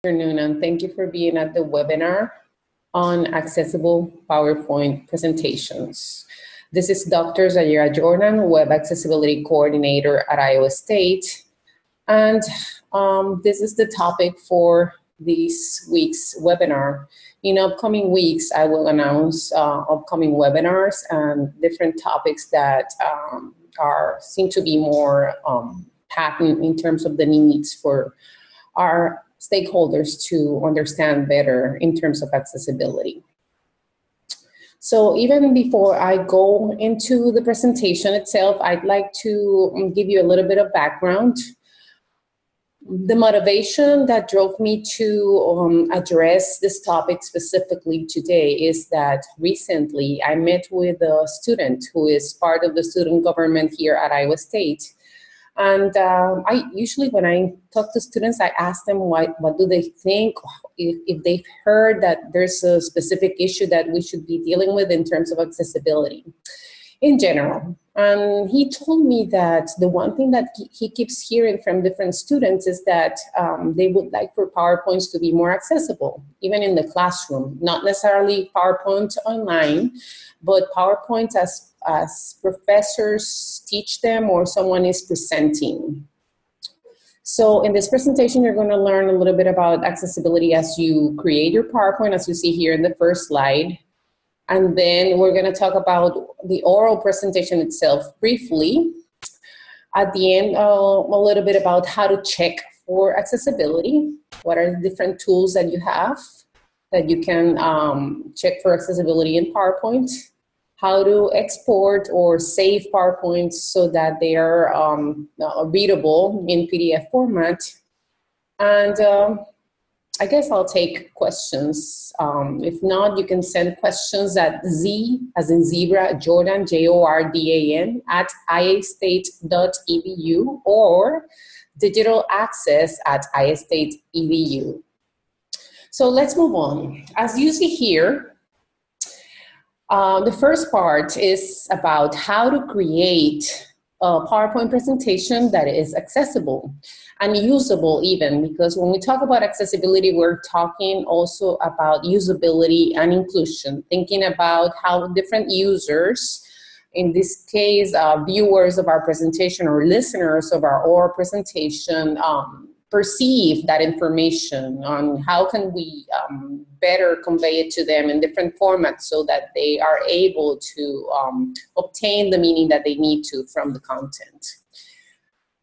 Afternoon, and thank you for being at the webinar on accessible PowerPoint presentations. This is Dr. Zahira Jordan, Web Accessibility Coordinator at Iowa State, and this is the topic for this week's webinar. In upcoming weeks, I will announce upcoming webinars and different topics that seem to be more patent in terms of the needs for our stakeholders to understand better in terms of accessibility. So even before I go into the presentation itself, I'd like to give you a little bit of background. The motivation that drove me to address this topic specifically today is that recently I met with a student who is part of the student government here at Iowa State. And I usually, when I talk to students, I ask them what do they think, if they've heard that there's a specific issue that we should be dealing with in terms of accessibility in general. And he told me that the one thing that he keeps hearing from different students is that they would like for PowerPoints to be more accessible, even in the classroom, not necessarily PowerPoint online, but PowerPoints as professors teach them or someone is presenting. So in this presentation, you're going to learn a little bit about accessibility as you create your PowerPoint, as you see here in the first slide. And then we're going to talk about the oral presentation itself briefly. At the end, a little bit about how to check for accessibility. What are the different tools that you have that you can check for accessibility in PowerPoint? How to export or save PowerPoints so that they are readable in PDF format. And I guess I'll take questions. If not, you can send questions at Z, as in zebra, Jordan, Jordan, at iastate.edu or digitalaccess@iastate.edu. So let's move on. As you see here, the first part is about how to create a PowerPoint presentation that is accessible and usable even, because when we talk about accessibility, we're talking also about usability and inclusion, thinking about how different users, in this case, viewers of our presentation or listeners of our oral presentation, perceive that information on how can we better convey it to them in different formats so that they are able to obtain the meaning that they need to from the content.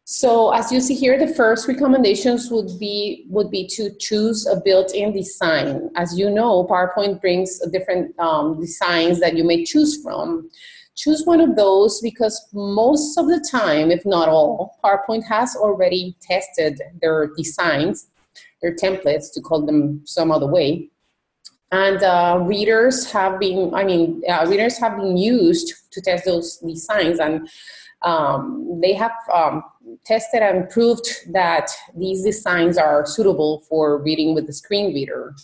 So as you see here, the first recommendations would be to choose a built-in design. As you know, PowerPoint brings different designs that you may choose from. Choose one of those because most of the time, if not all, PowerPoint has already tested their designs, their templates, to call them some other way. And readers have been used to test those designs, and they have tested and proved that these designs are suitable for reading with the screen reader.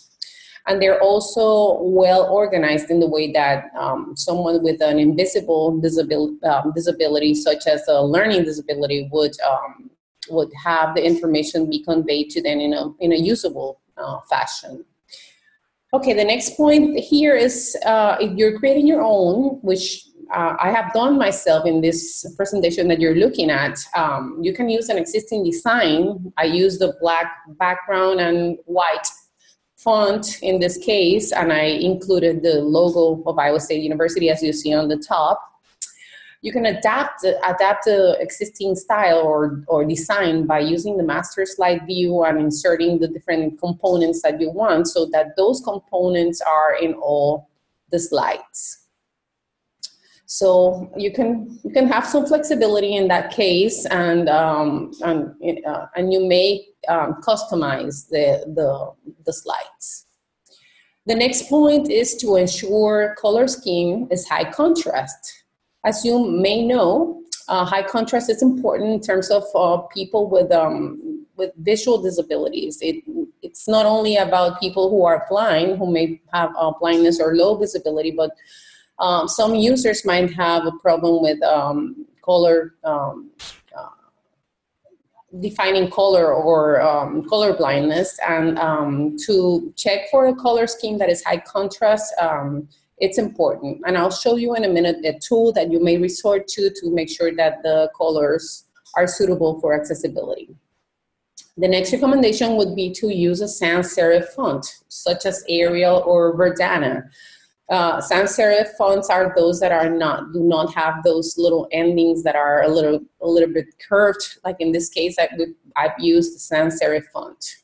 And they're also well organized in the way that someone with an invisible disability, such as a learning disability, would have the information be conveyed to them in a usable fashion. Okay, the next point here is if you're creating your own, which I have done myself in this presentation that you're looking at, you can use an existing design. I use the black background and white font in this case, and I included the logo of Iowa State University as you see on the top. You can adapt the existing style or design by using the master slide view and inserting the different components that you want so that those components are in all the slides. So you can have some flexibility in that case, and you may customize the slides. The next point is to ensure color scheme is high contrast. As you may know, high contrast is important in terms of people with visual disabilities. It's not only about people who are blind, who may have blindness or low visibility, but some users might have a problem with color defining color or color blindness, and to check for a color scheme that is high contrast, it's important. And I'll show you in a minute a tool that you may resort to make sure that the colors are suitable for accessibility. The next recommendation would be to use a sans serif font, such as Arial or Verdana. Sans serif fonts are those that do not have those little endings that are a little bit curved. Like in this case, I've used the sans serif font.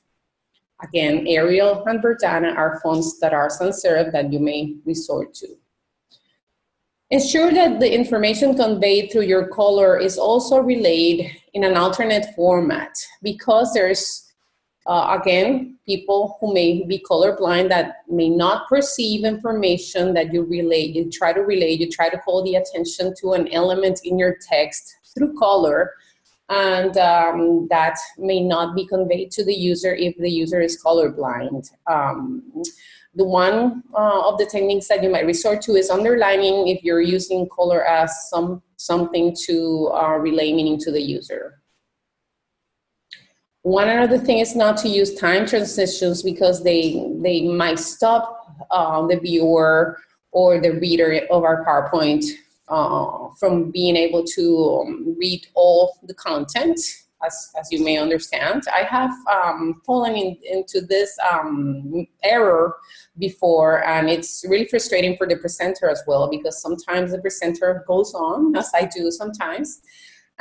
Again, Arial and Verdana are fonts that are sans serif that you may resort to. Ensure that the information conveyed through your color is also relayed in an alternate format, because there's again, people who may be colorblind that may not perceive information that you relay. You try to call the attention to an element in your text through color, and that may not be conveyed to the user if the user is colorblind. The one of the techniques that you might resort to is underlining if you're using color as something to relay meaning to the user. One other thing is not to use time transitions, because they might stop the viewer or the reader of our PowerPoint from being able to read all the content, as you may understand. I have fallen into this error before, and it's really frustrating for the presenter as well, because sometimes the presenter goes on, as I do sometimes,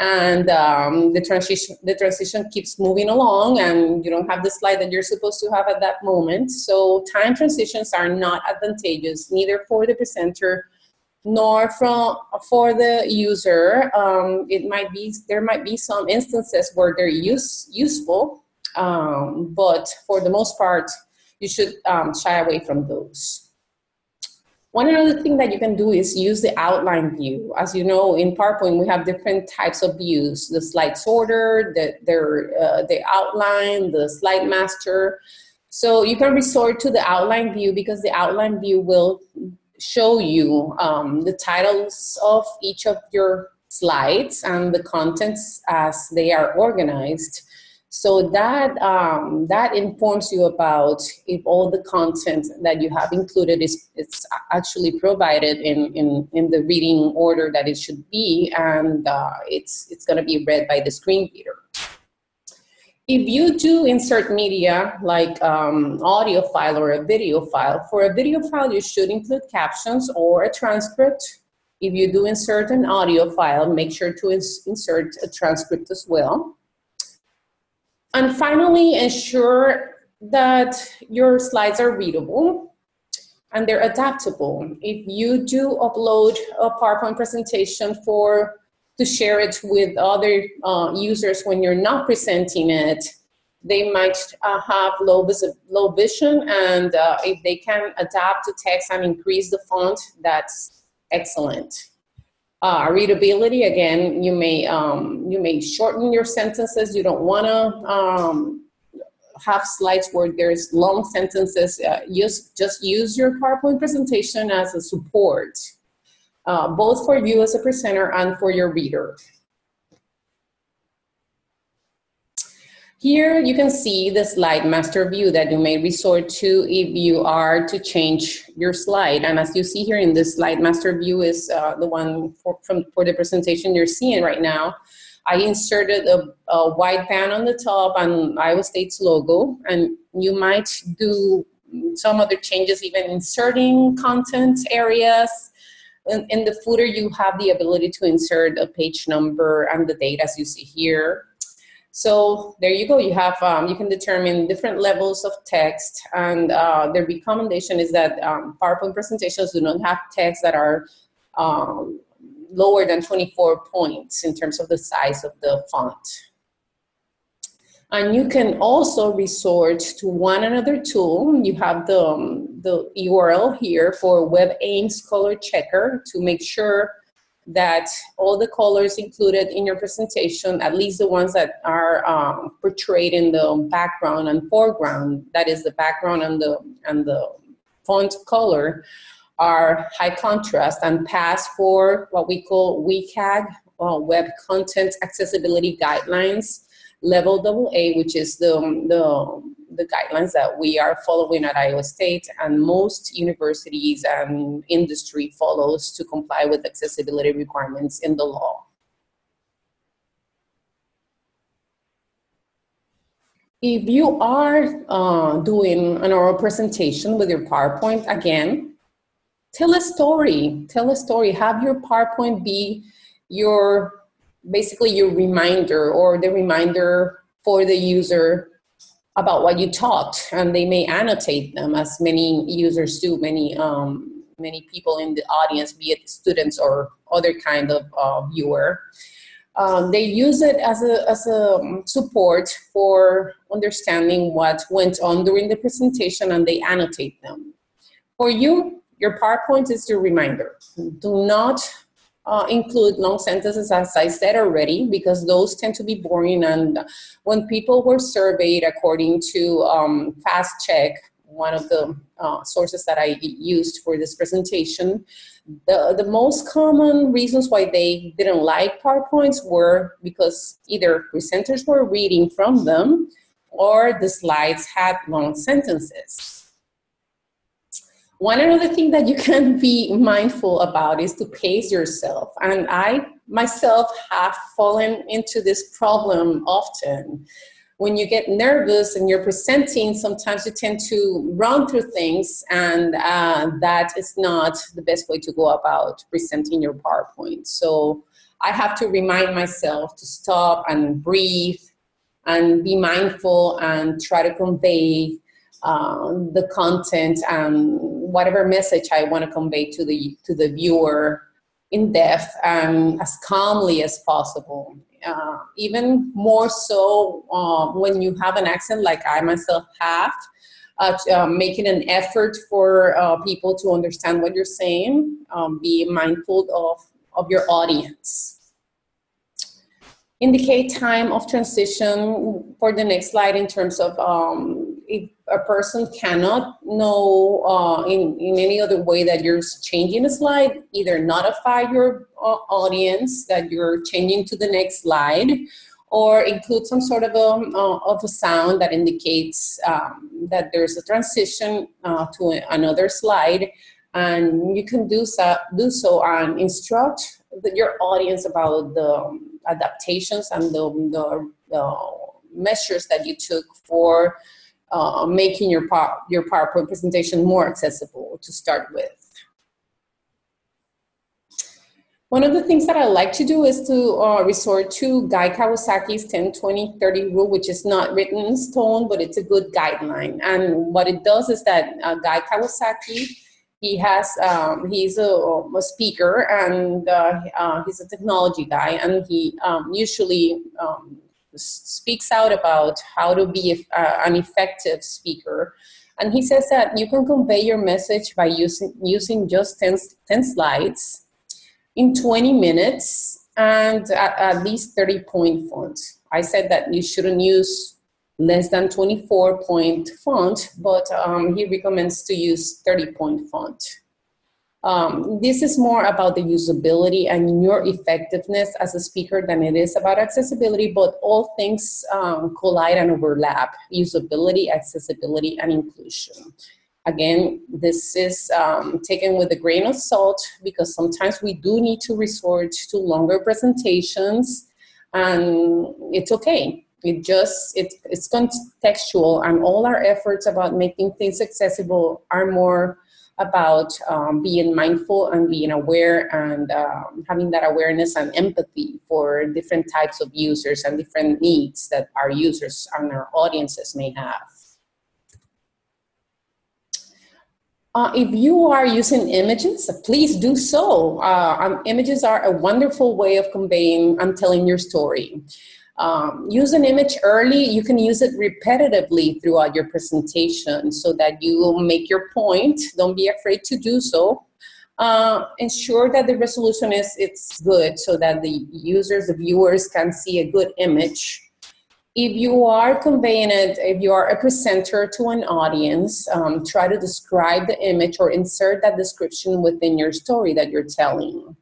and the transition keeps moving along, and you don't have the slide that you're supposed to have at that moment. So time transitions are not advantageous, neither for the presenter nor for the user. There might be some instances where they're useful, but for the most part, you should shy away from those. One other thing that you can do is use the outline view. As you know, in PowerPoint, we have different types of views: the slide sorter, the outline, the slide master. So you can resort to the outline view, because the outline view will show you the titles of each of your slides and the contents as they are organized. So that informs you about if all the content that you have included it's actually provided in the reading order that it should be, and it's going to be read by the screen reader. If you do insert media like audio file or a video file, for a video file you should include captions or a transcript. If you do insert an audio file, make sure to insert a transcript as well. And finally, ensure that your slides are readable and they're adaptable. If you do upload a PowerPoint presentation to share it with other users when you're not presenting it, they might have low vision, and if they can adapt the text and increase the font, that's excellent. Readability, again, you may shorten your sentences. You don't want to have slides where there's long sentences. Just use your PowerPoint presentation as a support, both for you as a presenter and for your reader. Here you can see the slide master view that you may resort to if you are to change your slide. And as you see here in this slide master view is the one for the presentation you're seeing right now. I inserted a white band on the top and Iowa State's logo, and you might do some other changes, even inserting content areas. In the footer, you have the ability to insert a page number and the date as you see here. So there you go. You have you can determine different levels of text, and the recommendation is that PowerPoint presentations do not have text that are lower than 24 points in terms of the size of the font. And you can also resort to one another tool. You have the URL here for WebAIM's color checker to make sure that all the colors included in your presentation, at least the ones that are portrayed in the background and foreground, that is the background and the font color, are high contrast and pass for what we call WCAG, Web Content Accessibility Guidelines. level AA, which is the guidelines that we are following at Iowa State, and most universities and industry follows to comply with accessibility requirements in the law. If you are doing an oral presentation with your PowerPoint, again, tell a story. Tell a story. Have your PowerPoint be basically your reminder, or the reminder for the user about what you talked, and they may annotate them, as many users do, many people in the audience, be it students or other kind of viewer. They use it as a support for understanding what went on during the presentation, and they annotate them. For you, your PowerPoint is your reminder. Do not include long sentences, as I said already, because those tend to be boring. And when people were surveyed, according to Fast Check, one of the sources that I used for this presentation, the most common reasons why they didn't like PowerPoints were because either presenters were reading from them or the slides had long sentences. One other thing that you can be mindful about is to pace yourself. And I myself have fallen into this problem often. When you get nervous and you're presenting, sometimes you tend to run through things, and that is not the best way to go about presenting your PowerPoint. So I have to remind myself to stop and breathe and be mindful and try to convey the content and whatever message I want to convey to the viewer in depth and as calmly as possible. Even more so when you have an accent like I myself have, making an effort for people to understand what you're saying. Be mindful of your audience. Indicate time of transition for the next slide in terms of if a person cannot know in any other way that you're changing a slide, either notify your audience that you're changing to the next slide, or include some sort of a sound that indicates that there's a transition to another slide. And you can do so and instruct your audience about the adaptations and the measures that you took for making your PowerPoint presentation more accessible to start with. One of the things that I like to do is to resort to Guy Kawasaki's 10-20-30 rule, which is not written in stone, but it's a good guideline. And what it does is that Guy Kawasaki, he's a speaker, and he's a technology guy, and he usually speaks out about how to be an effective speaker. And he says that you can convey your message by using just 10 slides in 20 minutes and at least 30-point font. I said that you shouldn't use less than 24-point font, but he recommends to use 30-point font. This is more about the usability and your effectiveness as a speaker than it is about accessibility, but all things collide and overlap: usability, accessibility, and inclusion. Again, this is taken with a grain of salt, because sometimes we do need to resort to longer presentations, and it's okay. It's contextual, and all our efforts about making things accessible are more about being mindful and being aware, and having that awareness and empathy for different types of users and different needs that our users and our audiences may have. If you are using images, please do so. Images are a wonderful way of conveying and telling your story. Use an image early. You can use it repetitively throughout your presentation so that you will make your point. Don't be afraid to do so. Ensure that the resolution it's good so that the users, the viewers, can see a good image. If you are conveying it, if you are a presenter to an audience, try to describe the image or insert that description within your story that you're telling.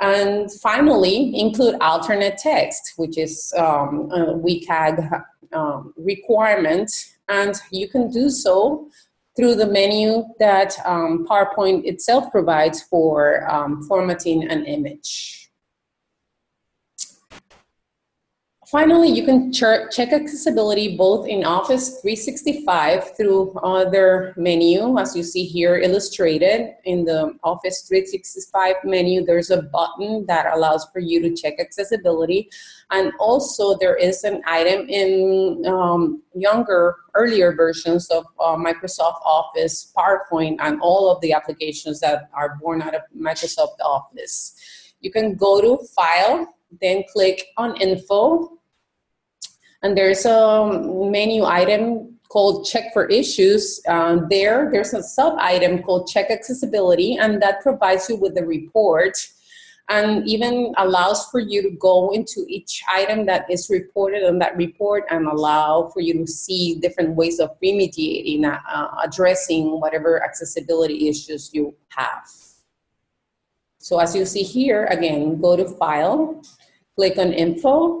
And finally, include alternate text, which is a WCAG requirement, and you can do so through the menu that PowerPoint itself provides for formatting an image. Finally, you can check accessibility both in Office 365 through their menu, as you see here illustrated. In the Office 365 menu, there's a button that allows for you to check accessibility. And also there is an item in earlier versions of Microsoft Office, PowerPoint, and all of the applications that are born out of Microsoft Office. You can go to File, then click on Info, and there's a menu item called Check for Issues. There's a sub-item called Check Accessibility, and that provides you with a report and even allows for you to go into each item that is reported on that report and allow for you to see different ways of remediating, addressing whatever accessibility issues you have. So as you see here, again, go to File, click on Info,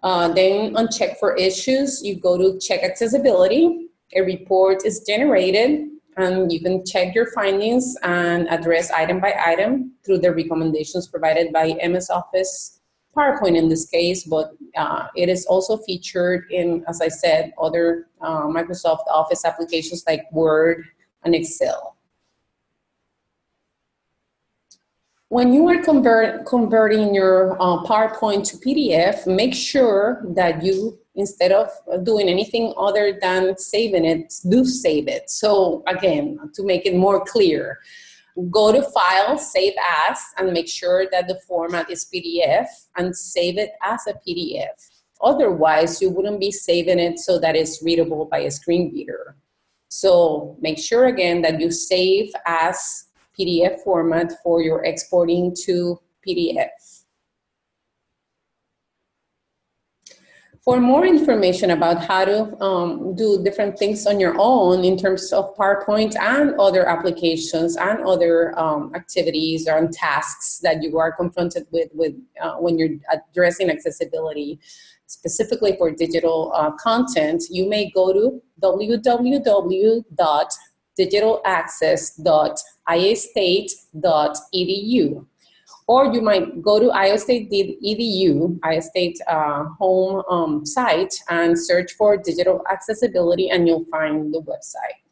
then on Check for Issues, you go to Check Accessibility. A report is generated, and you can check your findings and address item by item through the recommendations provided by MS Office, PowerPoint in this case, but it is also featured in, as I said, other Microsoft Office applications like Word and Excel. When you are converting your PowerPoint to PDF, make sure that you, instead of doing anything other than saving it, do save it. So again, to make it more clear, go to File, Save As, and make sure that the format is PDF and save it as a PDF. Otherwise, you wouldn't be saving it so that it's readable by a screen reader. So make sure again that you save as PDF format for your exporting to PDF. For more information about how to do different things on your own in terms of PowerPoint and other applications and other activities or tasks that you are confronted with when you're addressing accessibility, specifically for digital content, you may go to www.digitalaccess.iostate.edu. Or you might go to iostate.edu, iostate home site, and search for digital accessibility, and you'll find the website.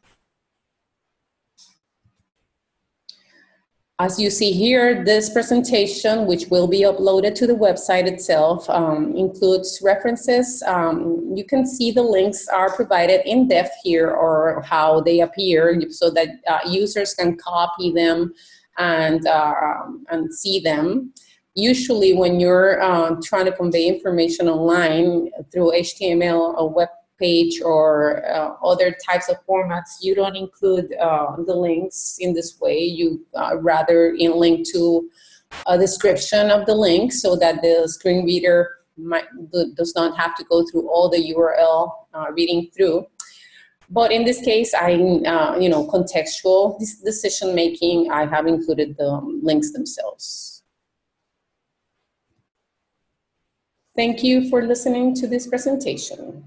As you see here, this presentation, which will be uploaded to the website itself, includes references. You can see the links are provided in depth here, or how they appear, so that users can copy them and see them. Usually when you're trying to convey information online through HTML, a web page, or other types of formats, you don't include the links in this way. You rather link to a description of the link so that the screen reader does not have to go through all the URL reading through. But in this case, contextual decision making, I have included the links themselves. Thank you for listening to this presentation.